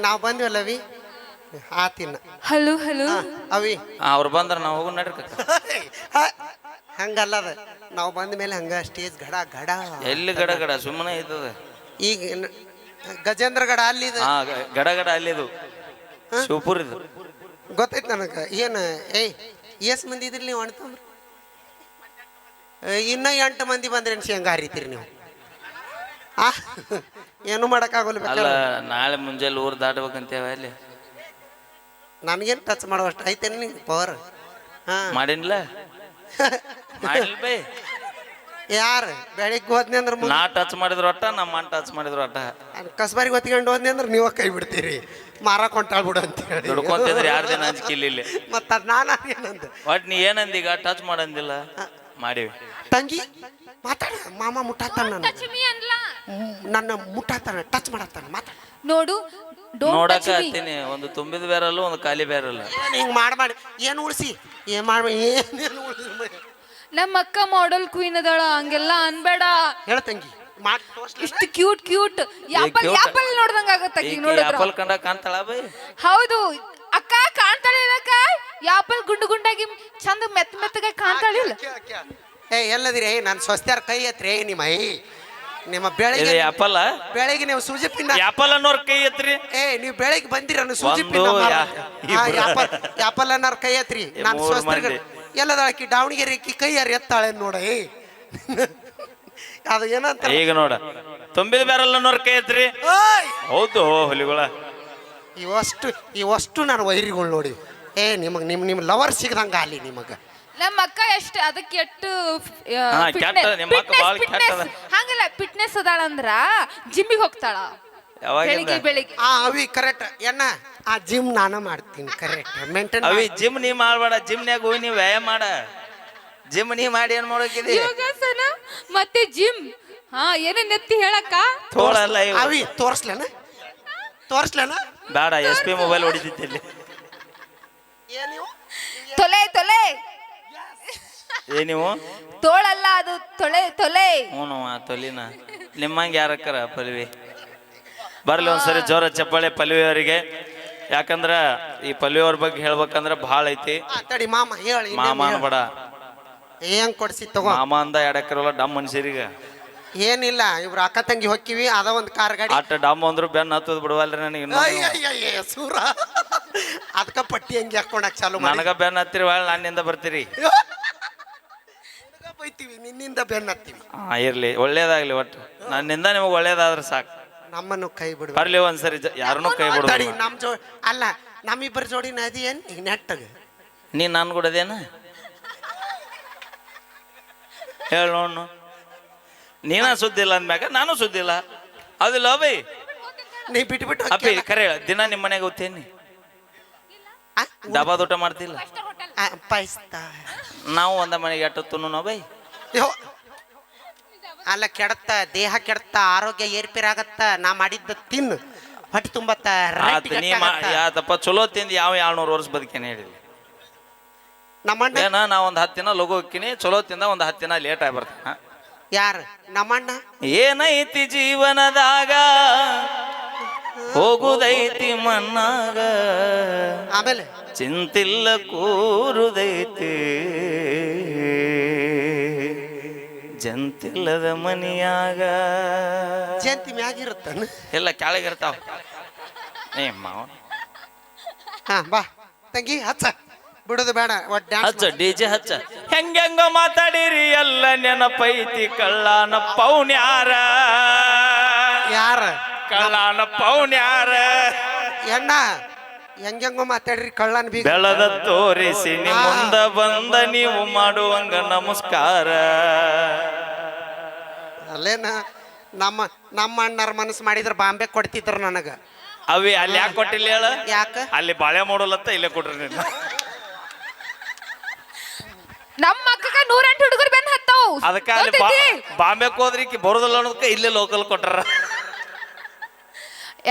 ನಾವು ಬಂದ್ವಲ್ಲವಿ ಆತಿನ hello hello ಅವಿ ಅವ್ರು ಬಂದ್ರ ನಾವು ಹೋಗು ನಡ್ರಿ ಹಂಗಲ್ಲದ ನಾವು ಬಂದ ಮೇಲೆ ಹಂಗ ಸ್ಟೇಜ್ ಗಡ ಗಡ ಎಲ್ಲಿ ಗಡ ಗಡ ಸುಮ್ಮನೆ ಇದ್ದದ ಈಗ ಗಜೇಂದ್ರ ಗಡ ಅಲ್ಲಿ ಹಾ ಗಡ ಗಡ ಅಲ್ಲಿದು ಶಿವಪುರ ಇದು ಗೊತ್ತೈತಿ ನನಗೆ ಏನು ಎಸ್ ಮಂದಿ ಇದ್ರಿ ನೀವು ಅಣ್ತಂದ್ರ ಇನ್ನ 8 ಮಂದಿ ಬಂದ್ರೆ ಶೇಂಗಾ ಹರಿತೀರಿ ನೀವು ಏನು ಮಾಡಕ್ಕಾಗಲ್ಲ ಅಲ್ಲ ನಾಳೆ ಮುಂಜಾನೆ ಊರು ದಾಟಬೇಕಂತೇವ ಅಲ್ಲಿ ನನಗೇನು ಟಚ್ ಮಾಡುವಷ್ಟು ಐತೇನು ನಿಂಗೆ ಪವರ್ ಮಾಡಿನ್ಲ ಮಾಡಿಲ್ ಬೈ ಯಾರು ಬೆಳಿಗ್ಗೆ ಹೋದ್ನಿ ಅಂದ್ರೆ ನಾ ಟಚ್ ಮಾಡಿದ್ರು ಒಟ್ಟ ನಮ್ಮ ಅಣ್ಣ ಟಚ್ ಮಾಡಿದ್ರು ಒಟ್ಟ ಕಸ್ಬಾರಿಗೆ ಹೊತ್ಕೊಂಡು ಹೋದ್ನಿ ಅಂದ್ರೆ ನೀವು ಕೈ ಬಿಡ್ತೀರಿ ಮಾರಕ್ ಹೊಂಟಾಳ್ಬಿಡು ಅಂತ ಹೇಳಿ ದುಡ್ಕೊಂತಿದ್ರೆ ಯಾರ್ದೇನು ಅಂಜಿಕಿಲ್ಲ ಇಲ್ಲಿ ಮತ್ತ ನಾನು ಏನಂದ ಒಟ್ ನೀ ಏನಂದೀಗ ಟಚ್ ಮಾಡಂದಿಲ್ಲ ಮಾಡೀವಿ ತಂಗಿ ಮಾತಾಡ ಮಾಮ ಮುಟ್ಟಾತಾನ ನನ್ನ ಮುಟ್ಟಾತಾನ ಟಚ್ ಮಾಡತ್ತಾನ ಮಾತಾಡ ನೋಡು ನೋಡಕ ಹತ್ತೀನಿ ಒಂದು ತುಂಬಿದ ಬೇರಲ್ಲ ಒಂದು ಖಾಲಿ ಬೇರಲ್ಲ ಹಿಂಗ್ ಮಾಡಿ ಏನು ಉಳಿಸಿ ಏನ್ ಮಾಡ್ಬೇಡಿ ಏನೇನು ಉಳಿಸಿ ನಮ್ಮ ಅಕ್ಕ ಮಾಡೆಲ್ ಕ್ವೀನ್ ಅದಾಳ ಹಂಗೆಲ್ಲ ಅನ್ಬೇಡ ಹೇಳ ತಂಗಿ ಮಾಡಿ ಇಷ್ಟು ಕ್ಯೂಟ್ ಕ್ಯೂಟ್ ಯಾಪಲ್ ಯಾಪಲ್ ನೋಡ್ದಂಗ ಆಗತ್ತ ಈಗ ನೋಡಿದ್ರ ಆಪಲ್ ಕಂಡ ಕಾಣ್ತಾಳ ಬೈ ಹೌದು ಅಕ್ಕ ಕಾಣ್ತಾಳೆ ಅಕ್ಕ ಯಾಪಲ್ ಗುಂಡು ಗುಂಡಾಗಿ ಚಂದ ಮೆತ್ತ ಮೆತ್ತಗೆ ಕಾಣ್ತಾಳಿಲ್ಲ ಎಲ್ಲದಿರಿ ನಾನು ಸ್ವಸ್ತ್ಯಾರ ಕೈ ಎತ್ರಿ ನಿಮ್ಮ ಬೆಳಗ್ಗೆ ಬೆಳಗ್ಗೆ ನೀವು ಸೂಜಿ ಪಿನ್ನ ಆಪಲ್ ಅನ್ನೋರ್ ಕೈ ಎತ್ರಿ ನೀವು ಬೆಳಗ್ಗೆ ಬಂದಿರ ಸೂಜಿ ಯಾಪಲ್ ಅನ್ನೋರ್ ಕೈ ಎತ್ರಿ ನಾನು ಸ್ವಸ್ತ್ರ ಎಲ್ಲದಾಕಿ ದಾವಣಗೆರೆ ಕೈ ಯಾರು ಎತ್ತಾಳೆ ನೋಡ ಅದು ಏನಂತ ಈಗ ನೋಡ ತುಂಬಿದ ಬೇರಲ್ಲ ಅನ್ನೋರ್ ಕೈ ಎತ್ರಿ ಹೌದು ಹುಲಿಗಳ ಇವಷ್ಟು ನಾನು ವೈರಿಗಳು ನೋಡಿ ನಿಮ್ಮ ಲವರ್ ಸಿಗದಂಗ ಅಲ್ಲಿ ನಿಮಗ ನಮ್ಮ ಅಕ್ಕ ಎಷ್ಟು ಅದಕ್ಕೆ ಎಷ್ಟು ಹಂಗಲ್ಲ ಫಿಟ್ನೆಸ್ ಅದಾಳ ಅಂದ್ರ ಜಿಮ್ಮಿಗೆ ಹೋಗ್ತಾಳ ಬೆಳಿಗ್ಗೆ ಬೆಳಿಗ್ಗೆ ಅವಿ ಕರೆಕ್ಟ್ ಎಣ್ಣ ಆ ಜಿಮ್ ನಾನು ಮಾಡ್ತೀನಿ ಕರೆಕ್ಟ್ ಮೇಂಟೈನ್ ಅವಿ ಜಿಮ್ ನೀ ಮಾಡ್ಬೇಡ ಜಿಮ್ನ್ಯಾಗ ಹೋಗಿ ನೀ ವ್ಯಾಯಾಮ ಮಾಡ ಜಿಮ್ ನೀ ಮಾಡಿ ಏನ್ ಮಾಡೋಕಿದಿ ಯೋಗಾಸನ ಮತ್ತೆ ಜಿಮ್ ಏನೇ ನೆತ್ತಿ ಹೇಳಕ್ಕ ತೋಳಲ್ಲ ಅವಿ ತೋರ್ಸ್ಲೇನ ಬೇಡ SP ಮೊಬೈಲ್ ಹೊಡಿತಿದ್ದಲ್ಲಿ ತೊಲೆ ತೊಲೆ ನೀವು ತೋಳಲ್ಲ ಅದು ತೊಳೆ ತೊಲೆ ಹ್ಞೂ ತೊಲಿನ ನಿಮ್ಮಂಗೆ ಯಾರಕ್ಕರ ಪಲ್ವಿ ಬರ್ಲಿ ಒಂದ್ಸರಿ ಜೋರ ಚಪ್ಪಾಳೆ ಪಲ್ವಿ ಅವರಿಗೆ ಯಾಕಂದ್ರ ಈ ಪಲ್ವಿ ಅವ್ರ ಬಗ್ಗೆ ಹೇಳ್ಬೇಕಂದ್ರ ಭಾಳ ಐತಿ ತಡಿ ಮಾಮ ಹೇಳಿ ಮಾಮ ಅನ್ಬೇಡ ಏನ್ ಕೊಡ್ಸಿ ತಗೋ ಮಾಮ ಅಂದ ಎಡಕ್ಕರಲ್ಲ ಡಮ್ ಮನುಷ್ಯರಿಗೆ ಏನಿಲ್ಲ ಇವ್ರು ಅಕ್ಕ ತಂಗಿ ಹೊಕ್ಕಿವಿ ಅದ ಒಂದು ಕಾರ್ ಗಾಡಿ ಅಟ್ಟ ಡಮ್ ಅಂದ್ರು ಬೆನ್ನ ಹತ್ತದ್ ಬಿಡವಲ್ರಿ ನನಗೆ ಸೂರ ಅದಕ್ಕ ಪಟ್ಟಿ ಹಂಗೆ ಹಾಕೊಂಡಾಕ ಚಾಲು ನನಗ ಬೆನ್ನ ಹತ್ತಿರಿ ಒಳ್ಳೆ ನನ್ನಿಂದ ಬರ್ತೀರಿ ಬೈತೀವಿ ನಿನ್ನಿಂದ ಬೆನ್ನ ಹತ್ತೀವಿ ಇರ್ಲಿ ಒಳ್ಳೇದಾಗ್ಲಿ ಒಟ್ಟು ನನ್ನಿಂದ ನಿಮಗೆ ಒಳ್ಳೇದಾದ್ರೆ ಸಾಕು ನಮ್ಮನ್ನು ಕೈ ಬಿಡು ಬರ್ಲಿ ಒಂದ್ಸರಿ ಯಾರನ್ನೂ ಕೈ ಬಿಡು ನಮ್ ಅಲ್ಲ ನಮ್ಮಿಬ್ಬರ ಜೋಡಿ ನದಿ ಏನ್ ಈಗ ನೆಟ್ಟಗ ನೀ ನನ್ ಗುಡದೇನ ಹೇಳ ನೋಡು ನೀನ ಸುದ್ದಿಲ್ಲ ಅಂದ್ಮ್ಯಾಗ ನಾನು ಸುದ್ದಿಲ್ಲ ಅದಿಲ್ಲ ಬೈ ನೀ ಬಿಟ್ಬಿಟ್ಟು ಅಪ್ಪಿ ಕರೆ ದಿನ ನಿಮ್ಮ ಮನೆಗೆ ಹೋಗ್ತೇನಿ ಡಬಾದ ಊಟ ಮಾಡ್ತಿಲ್ಲ ನಾವು ಒಂದ ಮನೆಗೆ ಎಟ್ಟುತ್ತೂ ನಾವು ಬೈ ಅಲ್ಲ ಕೆಡತ್ತ ದೇಹ ಕೆಡತ್ತ ಆರೋಗ್ಯ ಏರ್ಪೇರಾಗತ್ತ ನಾ ಮಾಡಿದ್ದ ತಿನ್ನು ಹೊಟ್ಟೆ ತುಂಬತ್ತ ಯಾತಪ್ಪ ಚಲೋ ತಿಂದು ಯಾವ 200 ವರ್ಷ ಬದುಕೇನೆ ಹೇಳಿಲ್ಲ ನಮ್ಮಣ್ಣ ನಾ ಒಂದ್ 10 ದಿನ ಲಘು ಹೋಗ್ತೀನಿ ಚಲೋ ತಿಂದ ಒಂದ್ 10 ದಿನ ಲೇಟ್ ಆಗಿ ಬರ್ತಾನ ಯಾರು ನಮ್ಮಣ್ಣ ಏನೈತಿ ಜೀವನದಾಗ ಹೋಗುದೈತಿ ಮಣ್ಣಾಗ ಆಮೇಲೆ ಚಿಂತಿಲ್ಲ ಕೂರುದೈತಿ ಜಂತಿಲ್ಲದ ಮನಿಯಾಗ ಜಂತಿ ಮ್ಯಾಗಿರುತ್ತಾನ ಎಲ್ಲ ಕೆಳಗಿರ್ತಾವ ಮಾವ ಬಾ ತಂಗಿ ಹಚ್ಚ ಬಿಡೋದು ಬೇಡ ಹಚ್ಚ DJ ಹಚ್ಚ ಹೆಂಗ ಮಾತಾಡಿರಿ ಎಲ್ಲ ನೆನಪೈತಿ ಕಳ್ಳನ ಪೌನ್ಯಾರ ಯಾರ ಕಳ್ಳನ ಪೌನ್ಯಾರ ಎಣ್ಣ ಹೆಂಗೆಂಗೋ ಮಾತಾಡ್ರಿ ಕಳ್ಳನ್ ಬೀಗ ಬೆಳದ ತೋರಿಸಿ ನಿಮ್ಮ ಮುಂದ ಬಂದ ನೀವು ಮಾಡುವಂಗ ನಮಸ್ಕಾರ ಅಲ್ಲೇನ ನಮ್ಮ ಅಣ್ಣರ ಮನಸ್ಸು ಮಾಡಿದ್ರ ಬಾಂಬೆ ಕೊಡ್ತಿದ್ರ ನನಗ ಅವಿ ಅಲ್ಲಿ ಯಾಕೆ ಕೊಟ್ಟಿಲ್ಲ ಹೇಳ ಯಾಕ ಅಲ್ಲಿ ಬಾಳೆ ಮಾಡೋಲತ್ತ ಇಲ್ಲೇ ಕೊಟ್ರಿ ನೀನು ನಮ್ಮ ಅಕ್ಕಗ 108 ಹುಡುಗರು ಬೆನ್ನ ಹತ್ತಾವು ಅದಕ್ಕೆ ಅಲ್ಲಿ ಬಾಂಬೆಗೆ ಹೋದ್ರಿಕಿ ಬರೋದಿಲ್ಲ ಅನ್ನೋದಕ್ಕೆ ಇಲ್ಲೇ ಲೋಕಲ್ ಕೊಟ್ಟಾರ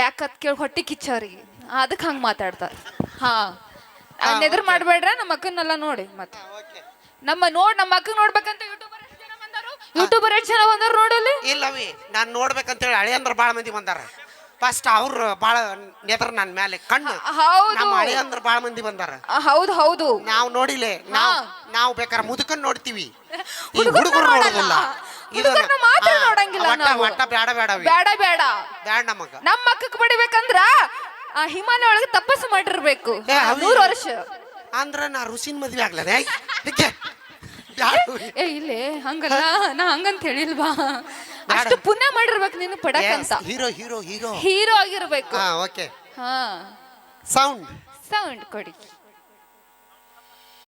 ಯಾಕತ್ ಕೇಳಿ ಹೊಟ್ಟೆ ಕಿಚ್ಚವ್ರಿಗೆ ಅದಕ್ಕೆ ಹಂಗೆ ಮಾತಾಡ್ತಾರ ಎದುರು ಮಾಡಬೇಡ್ರ ನಮ್ಮ ಅಕ್ಕನ್ನೆಲ್ಲ ನೋಡಿ ಮತ್ತೆ ನಮ್ಮ ಅಕ್ಕ ನೋಡ್ಬೇಕಂತ ಯೂಟ್ಯೂಬರ್ ಎಷ್ಟು ಜನ ಬಂದಾರು ನೋಡಲ್ಲಿ ಇಲ್ಲವಿ ನಾನು ನೋಡ್ಬೇಕಂತೇಳಿ ಹಳೆ ಅಂದ್ರೆ ಭಾಳ ಮಂದಿ ಬಂದಾರ ಫಸ್ಟ್ ಅವ್ರು ಬಾಳ ನೆದರ್ ನನ್ನ ಮೇಲೆ ಕಣ್ಣು ಹೌದು ನಮ್ಮ ಹಳೆ ಅಂದ್ರೆ ಬಾಳ ಮಂದಿ ಬಂದಾರ ಹೌದು ಹೌದು ನಾವು ನೋಡಿಲೆ ನಾವು ಬೇಕಾದ್ರೆ ಮುದುಕನ್ ನೋಡ್ತೀವಿ ಈ ಹುಡುಗರ್ನ ಹುಡುಗರು ನೋಡಲ್ಲ. ನೋಡೋದಿಲ್ಲ ಹುಡುಗರ್ನ ಮಾತ್ರ ನೋಡಂಗಿಲ್ಲ ನಾವು. ಒಟ್ಟ ಬೇಡ ಬೇಡ ಬೇಡ ಬೇಡ ಬೇಡ ನಮಗ ನಮ್ಮ ಮಕ್ಕಕ್ಕೆ ಬಡಿಬೇಕಂದ್ರ ಆ ಹಿಮಾಲಯ ಒಳಗೆ ತಪಸ್ಸು ಮಾಡಿರ್ಬೇಕು ಏ, ಹೌದು. 100 ವರ್ಷ. ಅಂದ್ರ ನಾ ಋಷಿನ್ ಮದ್ವೆ ಆಗ್ಲದೆ ಏ ಇಲ್ಲೇ ಹಂಗಲ್ಲ ನಾ ಹಂಗಂತ ಹೇಳಿಲ್ವಾ ಅಷ್ಟು ಪುಣ್ಯ ಮಾಡಿರ್ಬೇಕು ನೀನು ಪಡಕಂತ ಹೀರೋ ಹೀರೋ ಹೀರೋ ಹೀರೋ ಆಗಿರ್ಬೇಕು ಹಾ ಓಕೆ ಹಾ ಸೌಂಡ್ ಸೌಂಡ್ ಕೊಡಿ